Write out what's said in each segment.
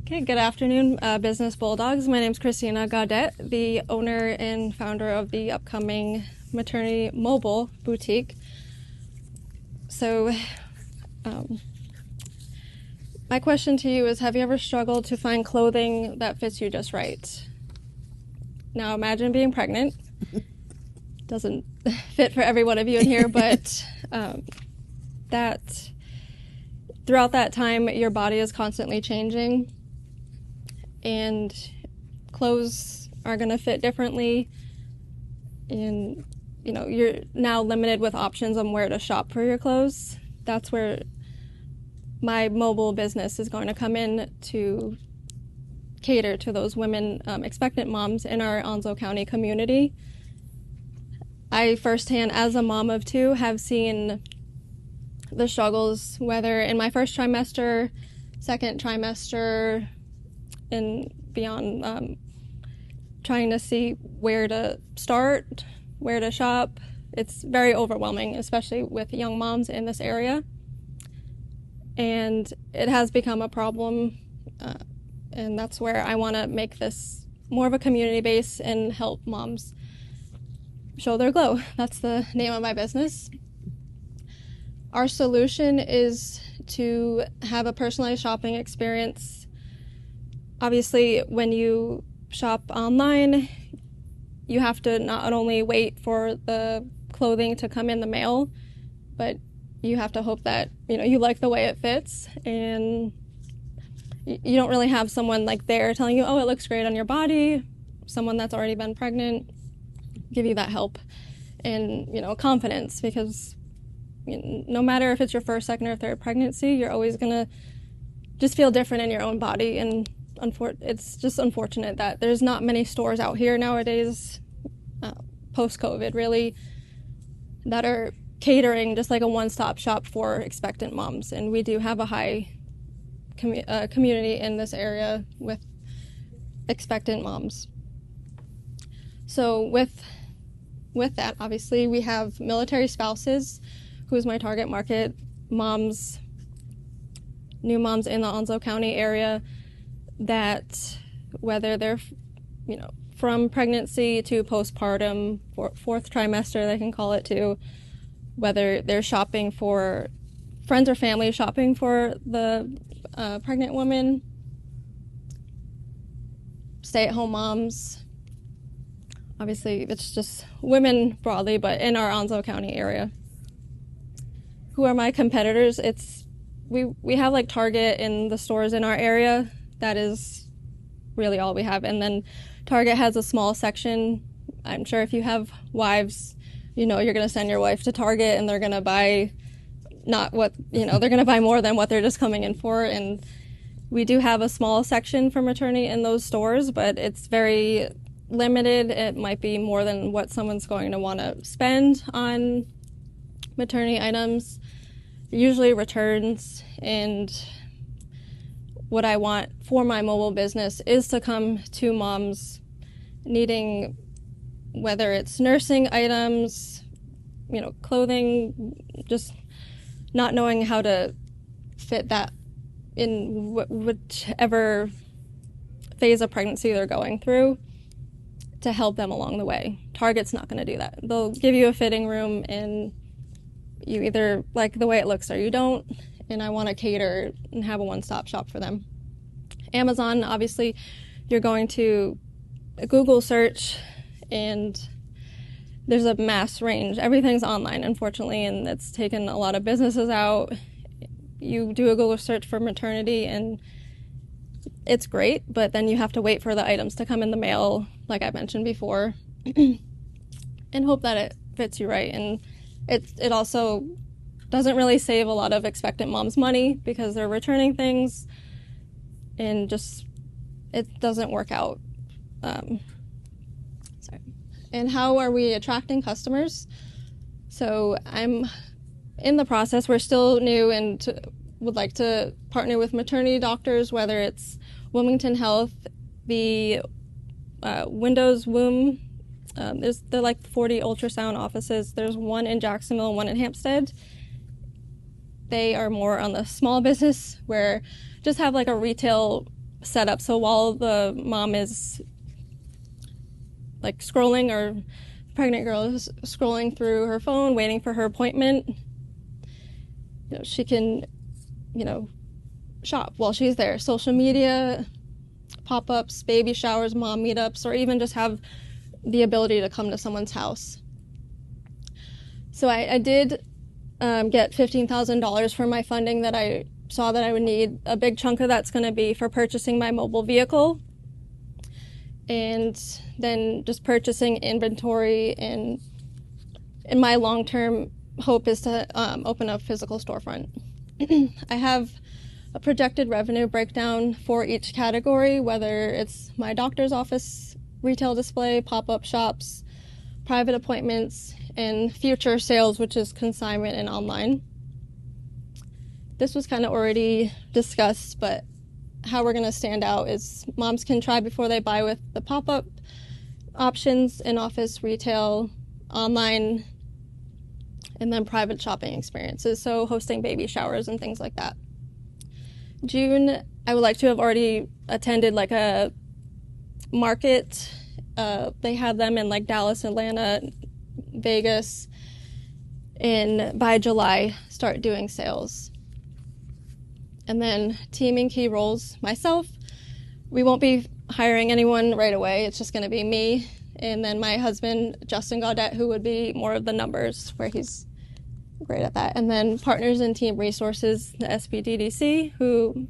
Okay, good afternoon, Business Bulldogs. My name is Christina Gaudette, the owner and founder of the upcoming maternity mobile boutique. So, my question to you is, have you ever struggled to find clothing that fits you just right? Now, imagine being pregnant. Doesn't fit for every one of you in here, but that throughout that time, your body is constantly changing, and clothes are going to fit differently, and you're now limited with options on where to shop for your clothes. That's where my mobile business is going to come in to cater to those women, expectant moms in our Onslow County community. I firsthand, as a mom of two, have seen the struggles, whether in my first trimester, second trimester, and beyond, trying to see where to start, where to shop. It's very overwhelming, especially with young moms in this area. And it has become a problem, and that's where I want to make this more of a community base and help moms show their glow. That's the name of my business. Our solution is to have a personalized shopping experience. Obviously, when you shop online, you have to not only wait for the clothing to come in the mail, but you have to hope that you like the way it fits, and you don't really have someone like there telling you, oh, it looks great on your body. Someone that's already been pregnant give you that help and confidence, because no matter if it's your first, second, or third pregnancy, you're always gonna just feel different in your own body. And it's just unfortunate that there's not many stores out here nowadays, post-COVID really, that are catering just like a one-stop shop for expectant moms. And we do have a high community in this area with expectant moms. So with that, obviously, we have military spouses, who's my target market, moms, new moms in the Onslow County area, that whether they're from pregnancy to postpartum, fourth trimester they can call it too, whether they're shopping for friends or family, shopping for the pregnant woman, stay-at-home moms. Obviously, it's just women broadly, but in our Onslow County area. Who are my competitors? We have like Target in the stores in our area. That is really all we have. And then Target has a small section. I'm sure if you have wives, you're going to send your wife to Target, and they're going to buy they're going to buy more than what they're just coming in for. And we do have a small section for maternity in those stores, but it's very limited. It might be more than what someone's going to want to spend on maternity items, usually returns. And what I want for my mobile business is to come to moms needing, whether it's nursing items, clothing, just not knowing how to fit that in whichever phase of pregnancy they're going through, to help them along the way. Target's not going to do that. They'll give you a fitting room, and you either like the way it looks or you don't, and I want to cater and have a one-stop shop for them. Amazon, obviously, you're going to Google search, and there's a mass range. Everything's online, unfortunately, and it's taken a lot of businesses out. You do a Google search for maternity, and it's great, but then you have to wait for the items to come in the mail, like I mentioned before, and hope that it fits you right. And it also doesn't really save a lot of expectant moms money, because they're returning things, and just it doesn't work out. And how are we attracting customers? So I'm in the process. We're still new and would like to partner with maternity doctors, whether it's Wilmington Health, the Windows Womb. They're like 40 ultrasound offices. There's one in Jacksonville, one in Hampstead. They are more on the small business, where just have like a retail set up. So while the mom is like scrolling, or pregnant girl is scrolling through her phone, waiting for her appointment, she can, shop while she's there. Social media, pop-ups, baby showers, mom meetups, or even just have the ability to come to someone's house. So I did get $15,000 for my funding that I saw that I would need. A big chunk of that's going to be for purchasing my mobile vehicle, and then just purchasing inventory, and my long-term hope is to open a physical storefront. I have a projected revenue breakdown for each category, whether it's my doctor's office, retail display, pop-up shops, private appointments, and future sales, which is consignment and online. This was kind of already discussed, but how we're going to stand out is moms can try before they buy with the pop-up options, in-office, retail, online, and then private shopping experiences, so hosting baby showers and things like that. June, I would like to have already attended like a market. They had them in like Dallas, Atlanta, Vegas, and by July, start doing sales. And then teaming key roles, myself. We won't be hiring anyone right away. It's just going to be me, and then my husband, Justin Gaudette, who would be more of the numbers, where he's great at that. And then partners in team resources, the SBDDC, who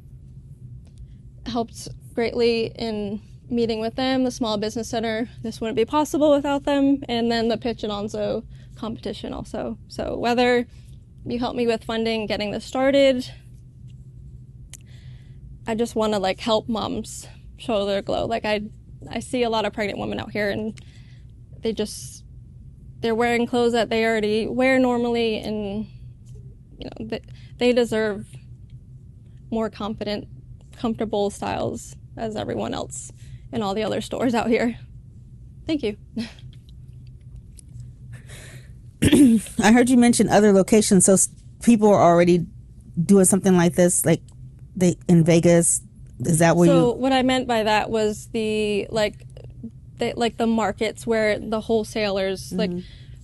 helped greatly in meeting with them, the Small Business Center. This wouldn't be possible without them. And then the Pitch and Onslow competition also. So whether you help me with funding, getting this started, I just want to like help moms show their glow. Like I see a lot of pregnant women out here, and they're wearing clothes that they already wear normally, and they deserve more confident, comfortable styles as everyone else in all the other stores out here. Thank you. I heard you mention other locations, so people are already doing something like this, like in Vegas. Is that where So what I meant by that was the markets where the wholesalers, like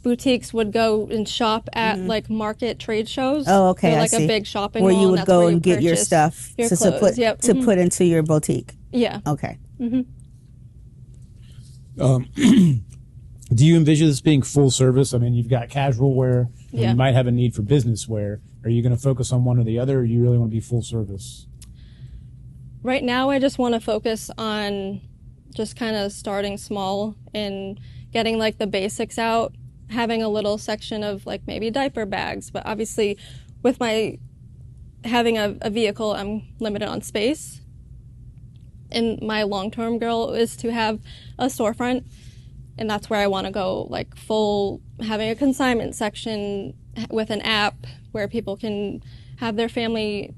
boutiques, would go and shop at like market trade shows. Oh, okay. They're I like see. a big shopping where mall, you and would that's go where you and get your purchase stuff your to clothes. put into your boutique. Yeah. Okay. Do you envision this being full service? I mean, you've got casual wear, and Yeah. you might have a need for business wear. Are you going to focus on one or the other, or do you really want to be full service? Right now, I just want to focus on just kind of starting small and getting like the basics out, having a little section of like maybe diaper bags. But obviously, with my having a vehicle, I'm limited on space. And my long-term goal is to have a storefront, and that's where I want to go, like full, having a consignment section with an app where people can have their family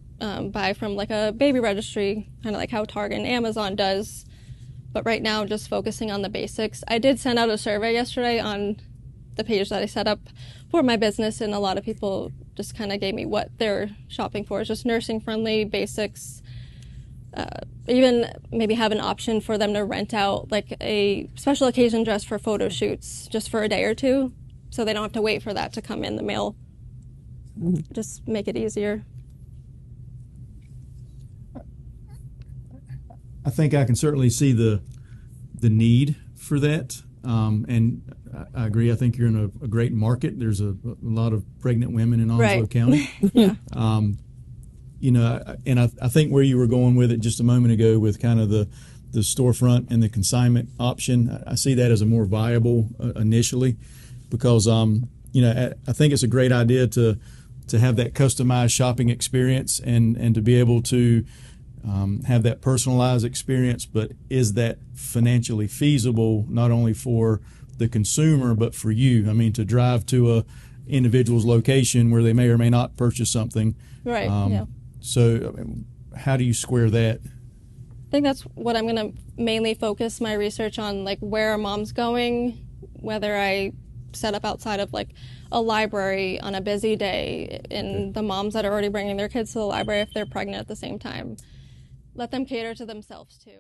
buy from like a baby registry, kind of like how Target and Amazon does. But right now, just focusing on the basics. I did send out a survey yesterday on the page that I set up for my business, and a lot of people just kind of gave me what they're shopping for. It's just nursing-friendly basics. Even maybe have an option for them to rent out like a special occasion dress for photo shoots just for a day or two, so they don't have to wait for that to come in the mail. Just make it easier. I think I can certainly see the need for that, and I agree. I think you're in a great market. There's a lot of pregnant women in Onslow County. Yeah. And I think where you were going with it just a moment ago with kind of the storefront and the consignment option, I see that as a more viable initially, because I think it's a great idea to have that customized shopping experience and to be able to have that personalized experience. But is that financially feasible, not only for the consumer but for you? I mean, to drive to a individual's location where they may or may not purchase something. Right. Yeah. So how do you square that? I think that's what I'm going to mainly focus my research on, like where are moms going, whether I set up outside of like a library on a busy day, and the moms that are already bringing their kids to the library if they're pregnant at the same time. let them cater to themselves too.